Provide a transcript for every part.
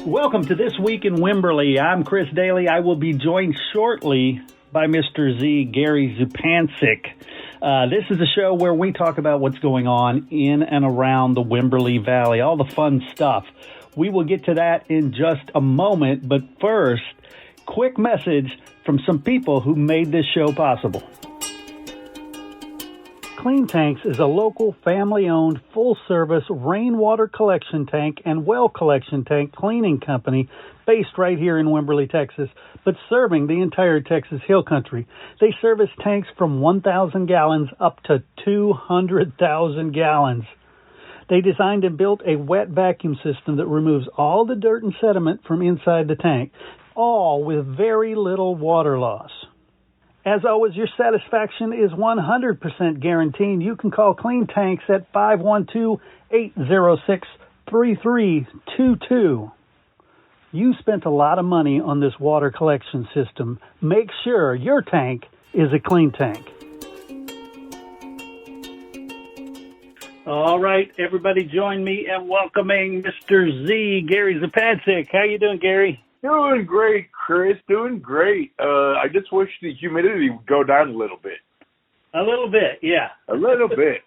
Welcome to This Week in Wimberley. I'm Chris Doelle. I will be joined shortly by Mr. Z, Gary Zupancic. This is a show where we talk about what's going on in and around the Wimberley Valley, all the fun stuff. We will get to that in just a moment, but first, quick message from some people who made this show possible. Clean Tanks is a local, family-owned, full-service rainwater collection tank and well collection tank cleaning company based right here in Wimberley, Texas, but serving the entire Texas Hill Country. They service tanks from 1,000 gallons up to 200,000 gallons. They designed and built a wet vacuum system that removes all the dirt and sediment from inside the tank, all with very little water loss. As always, your satisfaction is 100% guaranteed. You can call Clean Tanks at 512-806-3322. You spent a lot of money on this water collection system. Make sure your tank is a clean tank. All right, everybody join me in welcoming Mr. Z, Gary Zupancic. How you doing, Gary? Doing great, Chris. Doing great. I just wish the humidity would go down a little bit. A little bit, yeah. A little bit.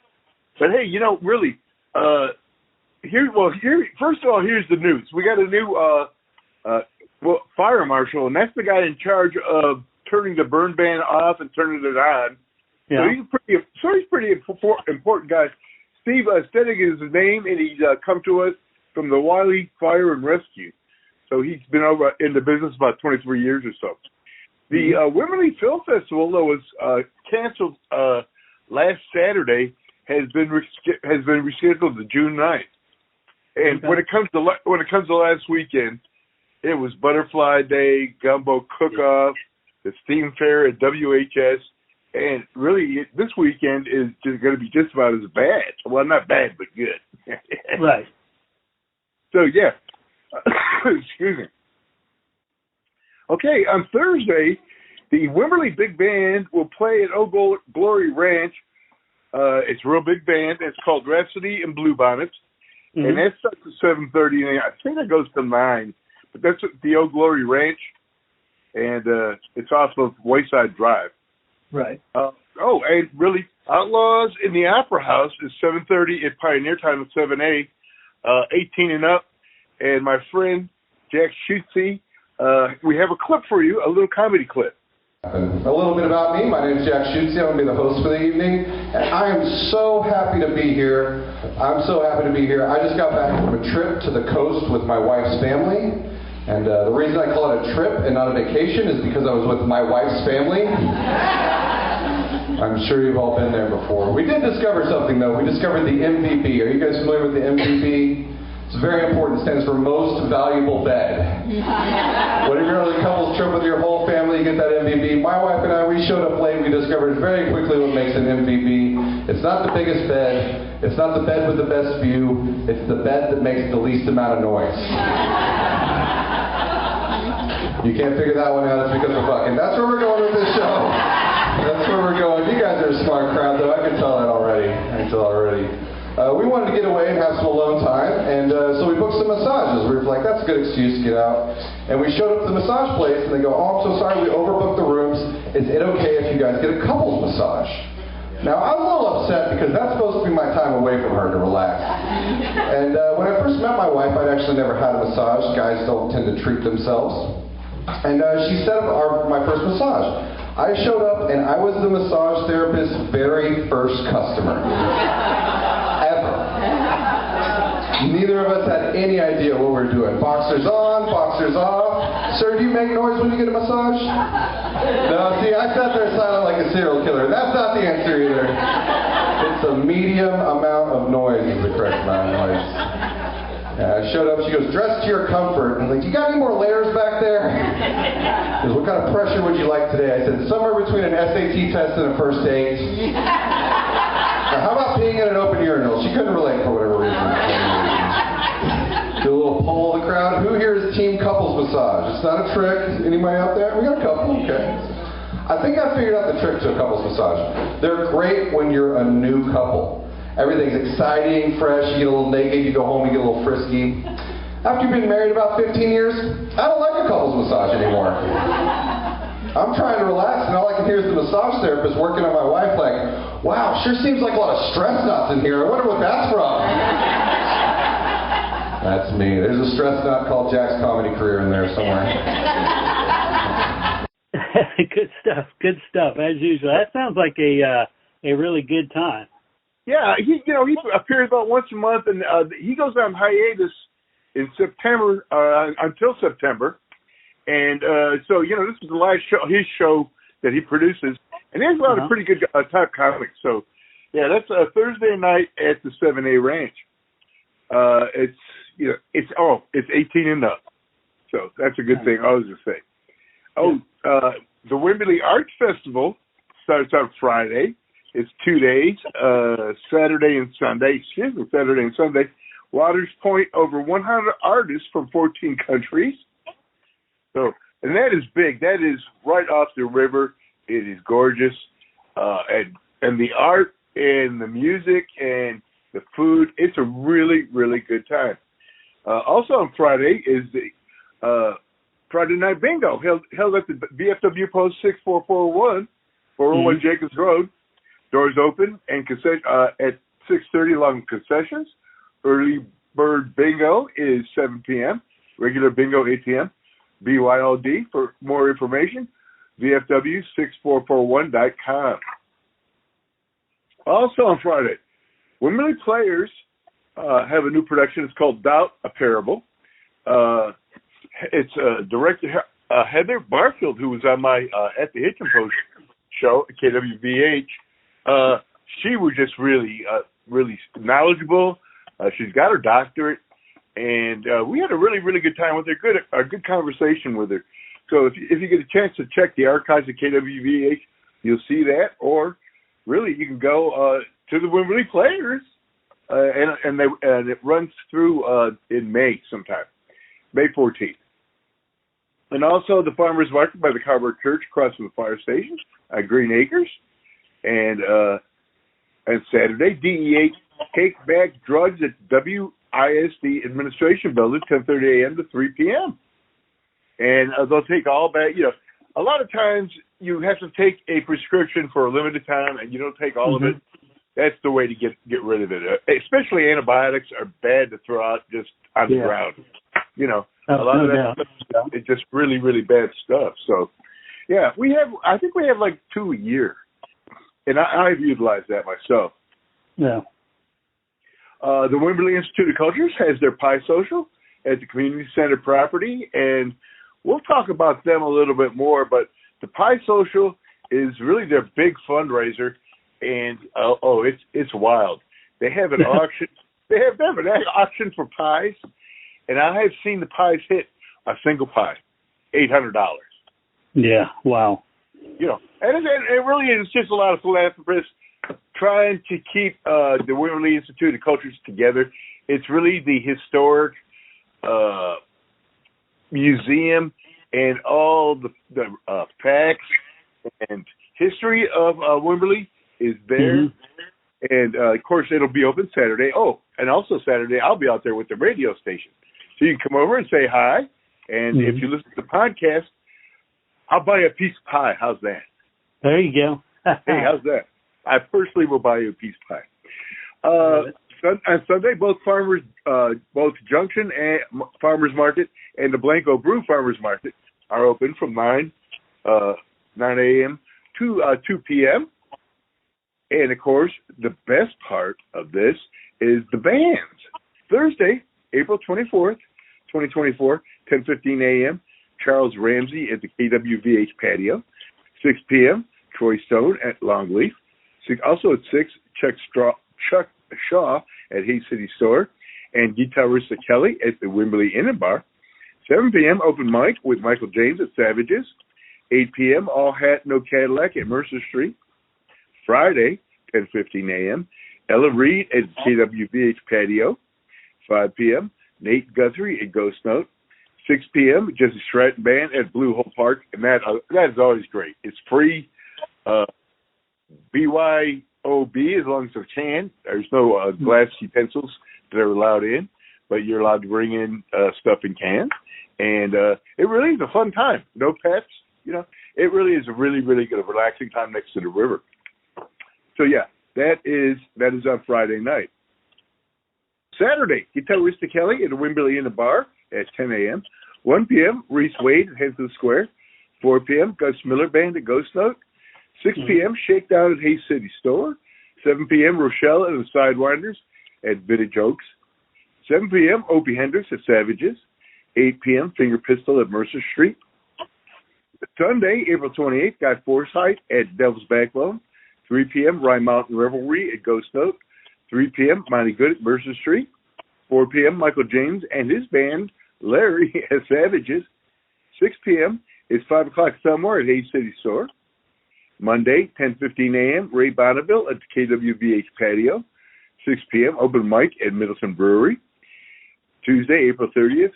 But hey, really, first of all, here's the news. We got a new fire marshal, and that's the guy in charge of turning the burn ban off and turning it on. Yeah. So he's pretty important guy. Steve Stedig is his name, and he's come to us from the Wiley Fire and Rescue. So he's been over in the business about 23 years or so. The Wimberley Film Festival that was canceled last Saturday has been rescheduled to June 9th. And when it comes to last weekend, it was Butterfly Day, Gumbo Cook-Off, the Steam Fair at WHS, and really this weekend is just going to be just about as bad. Well, not bad, but good. Right. So yeah. Excuse me. Okay, on Thursday, the Wimberley Big Band will play at Old Glory Ranch. It's a real big band. It's called Rhapsody and Bluebonnets. Mm-hmm. And that starts at 7:30, and I think that goes to 9. But that's at the Old Glory Ranch, and it's off of Wayside Drive. Right. And really, Outlaws in the Opera House is 7:30 at Pioneer Time at 7A, 18 and up. And my friend, Jack Schutze, we have a clip for you, a little comedy clip. A little bit about me. My name is Jack Schutze. I'm going to be the host for the evening. And I am so happy to be here. I just got back from a trip to the coast with my wife's family. And the reason I call it a trip and not a vacation is because I was with my wife's family. I'm sure you've all been there before. We did discover something, though. We discovered the MVP. Are you guys familiar with the MVP? It's very important. It stands for Most Valuable Bed. Whenever you're on a couple's trip with your whole family, you get that MVP. My wife and I, we showed up late. We discovered very quickly what makes an MVP. It's not the biggest bed. It's not the bed with the best view. It's the bed that makes the least amount of noise. You can't figure that one out. It's because we're fucking. That's where we're going with this show. That's where we're going. You guys are a smart crowd, though. I can tell that already. We wanted to get away and have some alone time, and so we booked some massages. We were like, that's a good excuse to get out. And we showed up to the massage place, and they go, oh, I'm so sorry, we overbooked the rooms. Is it okay if you guys get a couples massage? Now, I was a little upset because that's supposed to be my time away from her to relax. And when I first met my wife, I'd actually never had a massage. Guys don't tend to treat themselves. And she set up my first massage. I showed up, and I was the massage therapist's very first customer. Neither of us had any idea what we were doing. Boxers on, boxers off. Sir, do you make noise when you get a massage? No, see, I sat there silent like a serial killer. That's not the answer either. It's a medium amount of noise is the correct amount of noise. I showed up, she goes, dress to your comfort. And I'm like, you got any more layers back there? She goes, what kind of pressure would you like today? I said, somewhere between an SAT test and a first date. Now, how about peeing in an open urinal? She couldn't relate for whatever reason. Do a little poll of the crowd. Who here is team couples massage? It's not a trick. Anybody out there? We got a couple. Okay. I think I figured out the trick to a couples massage. They're great when you're a new couple. Everything's exciting, fresh. You get a little naked. You go home. You get a little frisky. After you've been married about 15 years, I don't like a couples massage anymore. I'm trying to relax, and all I can hear is the massage therapist working on my wife like, wow, sure seems like a lot of stress nuts in here. I wonder what that's from. That's me. There's a stress nut called Jack's comedy career in there somewhere. Good stuff. Good stuff, as usual. That sounds like a really good time. Yeah, he appears about once a month, and he goes on hiatus in September until September. And so, this is the last show, his show that he produces. And he has a lot of pretty good top comics. So, yeah, that's Thursday night at the 7A Ranch. It's 18 and up. So that's a good thing, I was going to say. The Wimberley Arts Festival starts on Friday. It's 2 days, Saturday and Sunday. Waters Point, over 100 artists from 14 countries. So, and that is big. That is right off the river. It is gorgeous. And the art and the music and the food, it's a really, really good time. Also on Friday is the Friday Night Bingo held at the VFW Post 6441, 401 Jacobs Road. Doors open and at 6:30 along concessions. Early bird bingo is 7 p.m. Regular bingo 8 p.m. BYOD for more information, VFW6441.com. Also on Friday, Wimberley Players have a new production. It's called Doubt, a Parable. It's director Heather Barfield, who was on my At the Hitchin Post show at KWVH. She was just really knowledgeable. She's got her doctorate. And we had a really, really good time with her, a good conversation with her. So if you get a chance to check the archives of KWVH, you'll see that. Or really, you can go to the Wimberley Players, and it runs through in May sometime, May 14th. And also the Farmers Market by the Carver Church across from the fire station at Green Acres. And Saturday, DEA Take Back Drugs at WISD Administration Building, 10:30 a.m. to 3 p.m. And they'll take all back. A lot of times you have to take a prescription for a limited time, and you don't take all of it. That's the way to get rid of it. Especially antibiotics are bad to throw out just on the ground. A lot of that stuff is just really, really bad stuff. So, yeah, I think we have like 2 a year, and I've utilized that myself. Yeah. The Wimberley Institute of Cultures has their Pie Social at the community center property, and we'll talk about them a little bit more, but the Pie Social is really their big fundraiser, and it's wild. They have an auction. They have an auction for pies, and I have seen the pies hit a single pie, $800. Yeah, wow. And it really is just a lot of philanthropists trying to keep the Wimberley Institute of Cultures together. It's really the historic museum and all the facts and history of Wimberley is there. And, of course, it'll be open Saturday. Oh, and also Saturday I'll be out there with the radio station. So you can come over and say hi. And if you listen to the podcast, I'll buy you a piece of pie. How's that? There you go. Hey, how's that? I personally will buy you a piece of pie. On Sunday, both Junction and Farmers Market and the Blanco Brew Farmers Market are open from 9 a.m. to 2 p.m. And, of course, the best part of this is the bands. Thursday, April 24th, 2024, 10:15 a.m., Charles Ramsey at the KWVH patio. 6 p.m., Troy Stone at Longleaf. Also at 6, Chuck Shaw at Hayes City Store. And guitarist Kelly at the Wimberley Inn and Bar. 7 p.m., open mic with Michael James at Savages. 8 p.m., All Hat, No Cadillac at Mercer Street. Friday, 10:15 a.m., Ella Reed at KWVH patio. 5 p.m., Nate Guthrie at Ghost Note. 6 p.m., Jesse Stratton Band at Blue Hole Park, and that is always great. It's free. BYOB as long as it's canned. There's no glass utensils that are allowed in, but you're allowed to bring in stuff in cans. And it really is a fun time. No pets, It really is a really, really good, relaxing time next to the river. So yeah, that is on Friday night. Saturday, Guitarista Kelly at the Wimberley Inn Bar at 10 a.m. 1 p.m., Reese Wade at Henson Square. 4 p.m., Gus Miller Band at Ghost Note. 6 p.m., Shakedown at Hayes City Store. 7 p.m., Rochelle and the Sidewinders at Vintage Oaks. 7 p.m., Opie Hendricks at Savages. 8 p.m., Finger Pistol at Mercer Street. Sunday, April 28th, Guy Forsythe at Devil's Backbone. 3 p.m., Rye Mountain Revelry at Ghost Note. 3 p.m., Monty Good at Mercer Street. 4 p.m., Michael James and his band, Larry at Savages. 6 p.m. is 5 o'clock somewhere at Hayes City Store. Monday, 10:15 a.m., Ray Bonneville at the KWVH Patio. 6 p.m., open mic at Middleton Brewery. Tuesday, April 30th,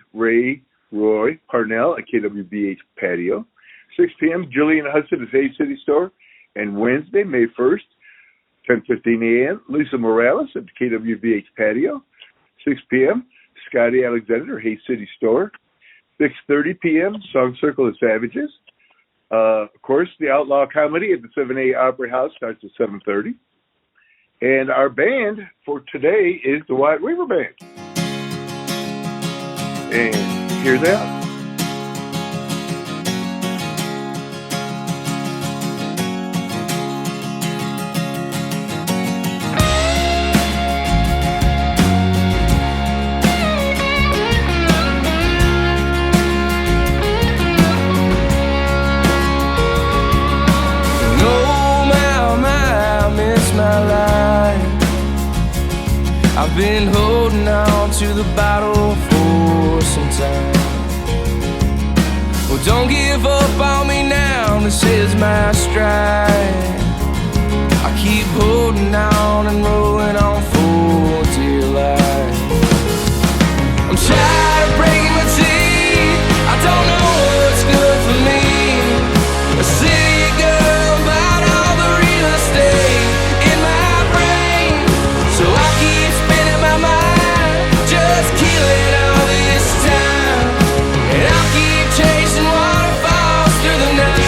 Roy Parnell at KWVH Patio. 6 p.m., Julian Hudson at Hayes City Store. And Wednesday, May 1st, 10:15 a.m., Lisa Morales at the KWVH Patio. 6 p.m., Scotty Alexander, Hayes City Store. 6:30 p.m., Song Circle of Savages. Of course, the Outlaw Comedy at the 7A Opry House starts at 7:30. And our band for today is the Wyatt Weaver Band. And here they are. I've been holding on to the bottle for some time. Well, don't give up on me now, this is my stride. I keep holding on and rolling on for dear life. I'm tired of breaking my teeth, I don't know what's good for me. A city girl bought all the real estate in my brain, so I keep spinning my mind, just killing all this time. And I'll keep chasing waterfalls through the night.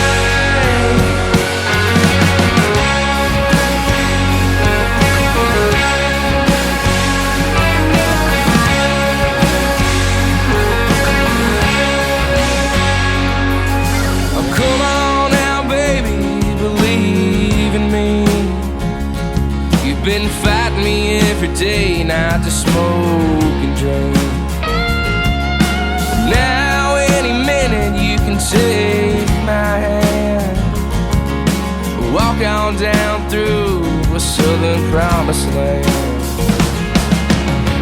Oh, come on now, baby, believe in me. You've been fighting me every day, not to smoke and drink. Now any minute you can take my hand, walk on down through a southern promised land.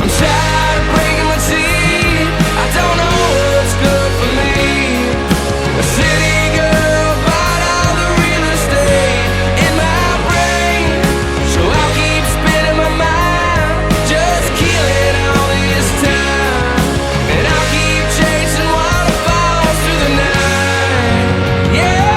I'm tired of breaking my teeth, I don't know what's good for me. A city girl bought all the real estate in my brain, so I'll keep spinning my mind, just killing all this time. And I'll keep chasing waterfalls through the night. Yeah.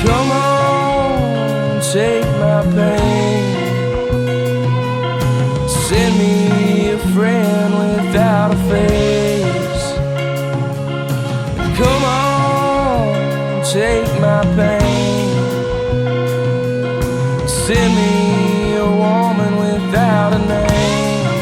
Come on, take my pain. Send me a friend without a face. Come on, take my pain. Send me a woman without a name.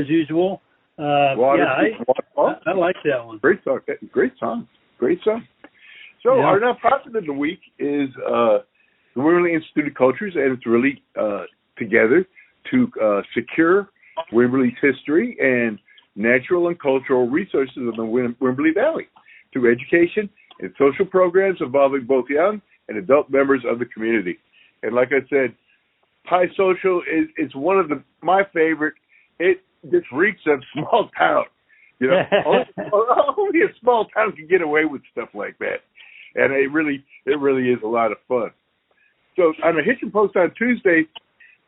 as usual. Waterfalls. I like that one. Great song. So our nonprofit of the week is the Wimberley Institute of Cultures, and it's really together to secure Wimberley's history and natural and cultural resources of the Wimberley Valley through education and social programs involving both young and adult members of the community. And like I said, Pi Social is one of my favorite. It just reeks of small town. You know, only a small town can get away with stuff like that. And it really is a lot of fun. So on a Hitchin Post on Tuesday,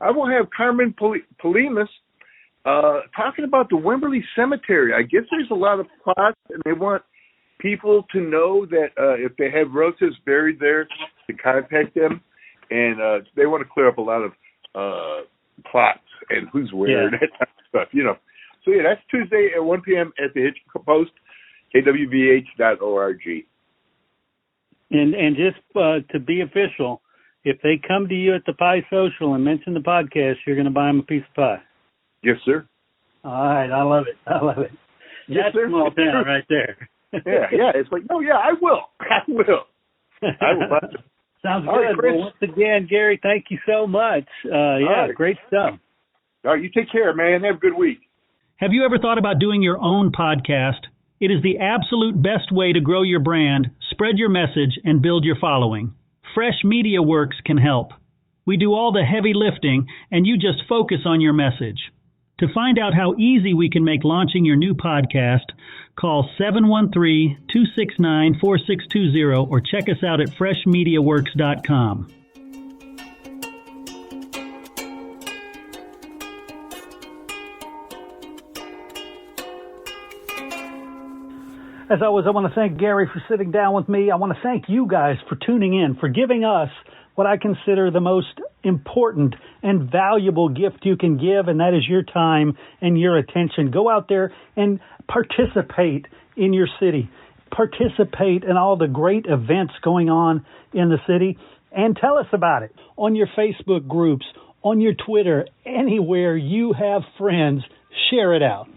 I will have Carmen Polimas talking about the Wimberley Cemetery. I guess there's a lot of plots, and they want people to know that if they have relatives buried there, to contact them. And they want to clear up a lot of plots and who's where and that type of stuff, you know. So, yeah, that's Tuesday at 1 p.m. at the Hitchin Post, kwvh.org. And just to be official, if they come to you at the Pi Social and mention the podcast, you're going to buy them a piece of pie. Yes, sir. All right. I love it. Yes, that's sir. Small town right there. Yeah. It's like, I will. I will buy them. Sounds all good. Right, Chris. Well, once again, Gary, thank you so much. Right. Great stuff. All right, you take care, man. Have a good week. Have you ever thought about doing your own podcast? It is the absolute best way to grow your brand, spread your message, and build your following. Fresh Media Works can help. We do all the heavy lifting, and you just focus on your message. To find out how easy we can make launching your new podcast, call 713-269-4620 or check us out at freshmediaworks.com. As always, I want to thank Gary for sitting down with me. I want to thank you guys for tuning in, for giving us what I consider the most important and valuable gift you can give, and that is your time and your attention. Go out there and participate in your city. Participate in all the great events going on in the city, and tell us about it on your Facebook groups, on your Twitter, anywhere you have friends. Share it out.